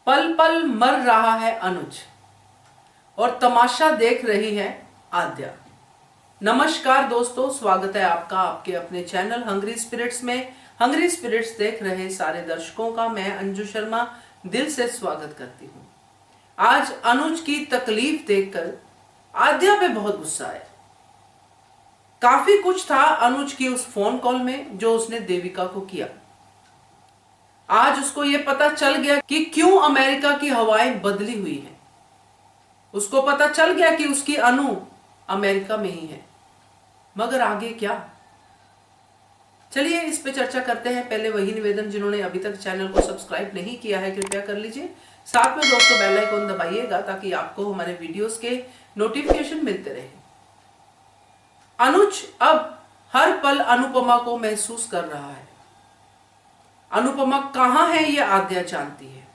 पल पल मर रहा है अनुज और तमाशा देख रही है आद्या। नमस्कार दोस्तों, स्वागत है आपका आपके अपने चैनल हंग्री स्पिरिट्स में। हंग्री स्पिरिट्स देख रहे सारे दर्शकों का मैं अंजू शर्मा दिल से स्वागत करती हूँ। आज अनुज की तकलीफ देखकर आद्या पे बहुत गुस्सा है। काफी कुछ था अनुज की उस फोन कॉल में जो उसने देविका को किया। आज उसको यह पता चल गया कि क्यों अमेरिका की हवाएं बदली हुई हैं। उसको पता चल गया कि उसकी अनु अमेरिका में ही है, मगर आगे क्या? चलिए इस पे चर्चा करते हैं। पहले वही निवेदन, जिन्होंने अभी तक चैनल को सब्सक्राइब नहीं किया है कृपया कर लीजिए। साथ में दोस्तों बेल आइकन दबाइएगा ताकि आपको हमारे वीडियोस के नोटिफिकेशन मिलते रहे। अनुज अब हर पल अनुपमा को महसूस कर रहा है। अनुपमा कहां है यह आद्या जानती है।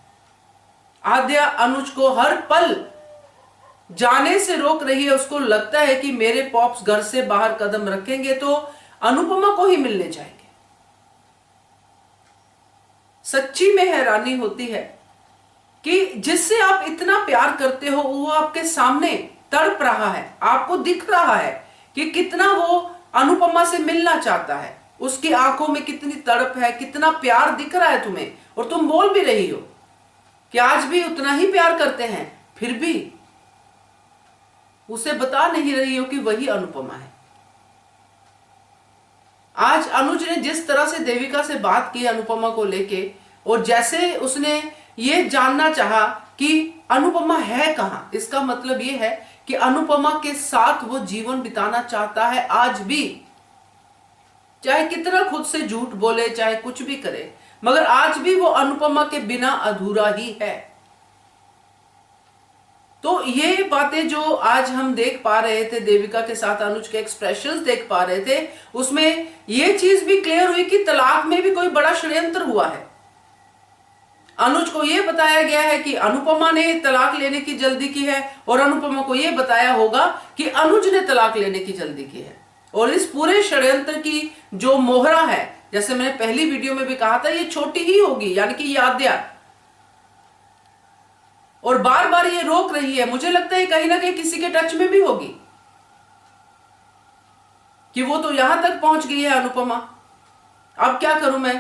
आद्या अनुज को हर पल जाने से रोक रही है। उसको लगता है कि मेरे पॉप्स घर से बाहर कदम रखेंगे तो अनुपमा को ही मिलने जाएंगे। सच्ची में हैरानी होती है कि जिससे आप इतना प्यार करते हो वो आपके सामने तड़प रहा है। आपको दिख रहा है कि कितना वो अनुपमा से मिलना चाहता है। उसकी आंखों में कितनी तड़प है, कितना प्यार दिख रहा है तुम्हें, और तुम बोल भी रही हो कि आज भी उतना ही प्यार करते हैं, फिर भी उसे बता नहीं रही हो कि वही अनुपमा है। आज अनुज ने जिस तरह से देविका से बात की अनुपमा को लेके, और जैसे उसने ये जानना चाहा कि अनुपमा है कहां, इसका मतलब ये है कि अनुपमा के साथ वो जीवन बिताना चाहता है आज भी। चाहे कितना खुद से झूठ बोले, चाहे कुछ भी करे, मगर आज भी वो अनुपमा के बिना अधूरा ही है। तो ये बातें जो आज हम देख पा रहे थे, देविका के साथ अनुज के एक्सप्रेशंस देख पा रहे थे, उसमें ये चीज भी क्लियर हुई कि तलाक में भी कोई बड़ा षड्यंत्र हुआ है। अनुज को यह बताया गया है कि अनुपमा ने तलाक लेने की जल्दी की है, और अनुपमा को यह बताया होगा कि अनुज ने तलाक लेने की जल्दी की है। और इस पूरे षड्यंत्र की जो मोहरा है, जैसे मैंने पहली वीडियो में भी कहा था, ये छोटी ही होगी, यानी कि ये आद्या, और बार बार ये रोक रही है। मुझे लगता है कहीं ना कहीं किसी के टच में भी होगी कि वो तो यहां तक पहुंच गई है अनुपमा, अब क्या करूं मैं।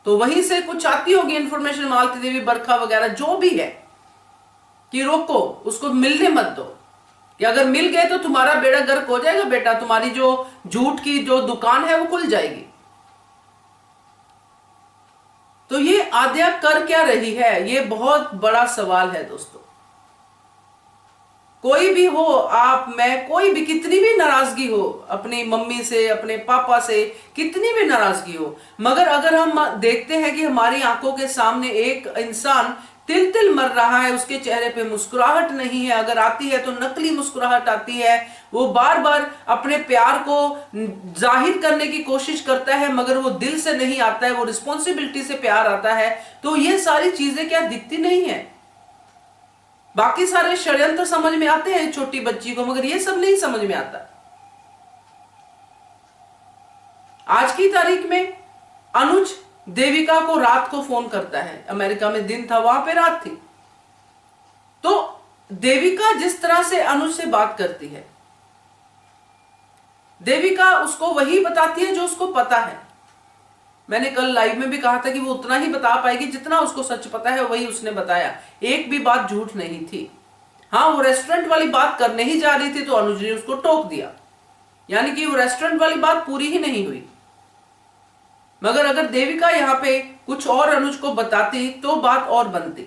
तो वहीं से कुछ आती होगी इंफॉर्मेशन, मालती देवी, बरखा वगैरह जो भी है, कि रोको, उसको मिलने मत दो, कि अगर मिल गए तो तुम्हारा बेड़ा गर्क हो जाएगा बेटा, तुम्हारी जो झूठ की जो दुकान है वो खुल जाएगी। तो ये आद्या कर क्या रही है, ये बहुत बड़ा सवाल है दोस्तों। कोई भी हो, आप, मैं, कोई भी, कितनी भी नाराजगी हो अपनी मम्मी से, अपने पापा से, कितनी भी नाराजगी हो, मगर अगर हम देखते हैं कि हमारी आंखों के सामने एक इंसान तिल तिल मर रहा है, उसके चेहरे पे मुस्कुराहट नहीं है, अगर आती है तो नकली मुस्कुराहट आती है, वो बार बार अपने प्यार को जाहिर करने की कोशिश करता है मगर वो दिल से नहीं आता है, वो रिस्पॉन्सिबिलिटी से प्यार आता है, तो ये सारी चीजें क्या दिखती नहीं है? बाकी सारे षड्यंत्र समझ में आते हैं छोटी बच्ची को, मगर ये सब नहीं समझ में आता। आज की तारीख में अनुज देविका को रात को फोन करता है। अमेरिका में दिन था, वहां पे रात थी। तो देविका जिस तरह से अनुज से बात करती है, देविका उसको वही बताती है जो उसको पता है। मैंने कल लाइव में भी कहा था कि वो उतना ही बता पाएगी जितना उसको सच पता है, वही उसने बताया। एक भी बात झूठ नहीं थी। हाँ, वो रेस्टोरेंट वाली बात करने ही जा रही थी तो अनुज ने उसको टोक दिया, यानी कि वो रेस्टोरेंट वाली बात पूरी ही नहीं हुई। मगर अगर देविका यहां पे कुछ और अनुज को बताती तो बात और बनती।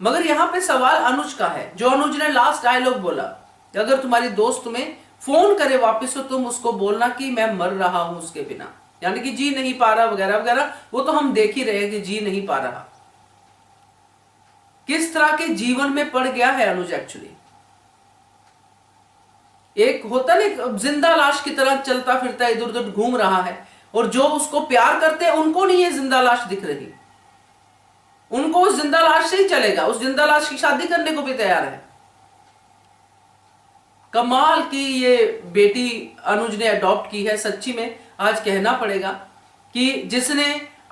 मगर यहां पे सवाल अनुज का है, जो अनुज ने लास्ट डायलॉग बोला कि अगर तुम्हारी दोस्त तुम्हें फोन करे वापस तो तुम उसको बोलना कि मैं मर रहा हूं उसके बिना, यानी कि जी नहीं पा रहा वगैरह वगैरह। वो तो हम देख ही रहे हैं कि जी नहीं पा रहा, किस तरह के जीवन में पड़ गया है अनुज। एक्चुअली एक होता नहीं, जिंदा लाश की तरह चलता फिरता इधर उधर घूम रहा है, और जो उसको प्यार करते हैं उनको नहीं ये जिंदा लाश दिख रही। उनको उस जिंदा लाश से ही चलेगा, उस जिंदा लाश की शादी करने को भी तैयार है। कमाल की ये बेटी अनुज ने अडॉप्ट की है। सच्ची में आज कहना पड़ेगा कि जिसने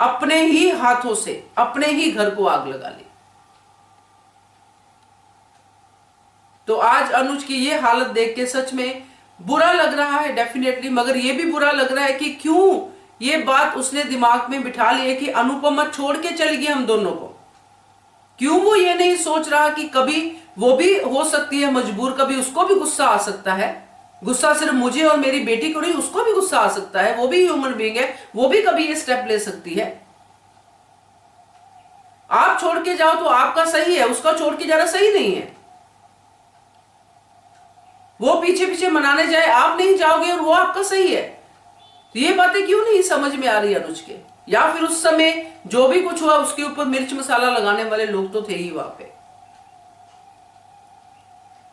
अपने ही हाथों से अपने ही घर को आग लगा ली। तो आज अनुज की ये हालत देख के सच में बुरा लग रहा है डेफिनेटली, मगर ये भी बुरा लग रहा है कि क्यों ये बात उसने दिमाग में बिठा ली है कि अनुपमा छोड़ के चली गई हम दोनों को। क्यों वो ये नहीं सोच रहा कि कभी वो भी हो सकती है मजबूर, कभी उसको भी गुस्सा आ सकता है। गुस्सा सिर्फ मुझे और मेरी बेटी को नहीं, उसको भी गुस्सा आ सकता है, वो भी ह्यूमन बीइंग है, वो भी कभी ये स्टेप ले सकती है। आप छोड़ के जाओ तो आपका सही है, उसका छोड़ के जाना सही नहीं है। वो पीछे पीछे मनाने जाए, आप नहीं जाओगे और वो आपका सही है। ये बातें क्यों नहीं समझ में आ रही अनुज के? या फिर उस समय जो भी कुछ हुआ उसके ऊपर मिर्च मसाला लगाने वाले लोग तो थे ही वहां पे।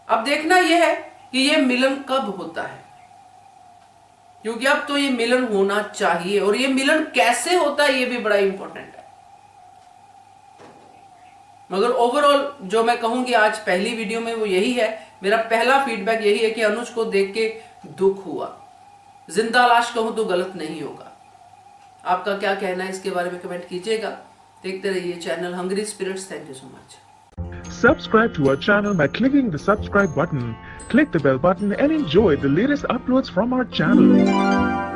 अब देखना यह है कि ये मिलन कब होता है, क्योंकि अब तो ये मिलन होना चाहिए, और ये मिलन कैसे होता है ये भी बड़ा इंपॉर्टेंट है। मगर ओवरऑल जो मैं कहूंगी आज पहली वीडियो में वो यही है, मेरा पहला फीडबैक यही है कि अनुज को देख के दुख हुआ। जिंदा लाश कहूं तो गलत नहीं होगा। आपका क्या कहना है इसके बारे में कमेंट कीजिएगा। देखते रहिए channel hungry spirits. Thank you so much. Subscribe to our channel by clicking the subscribe button. Click the bell button and enjoy the latest uploads from our channel.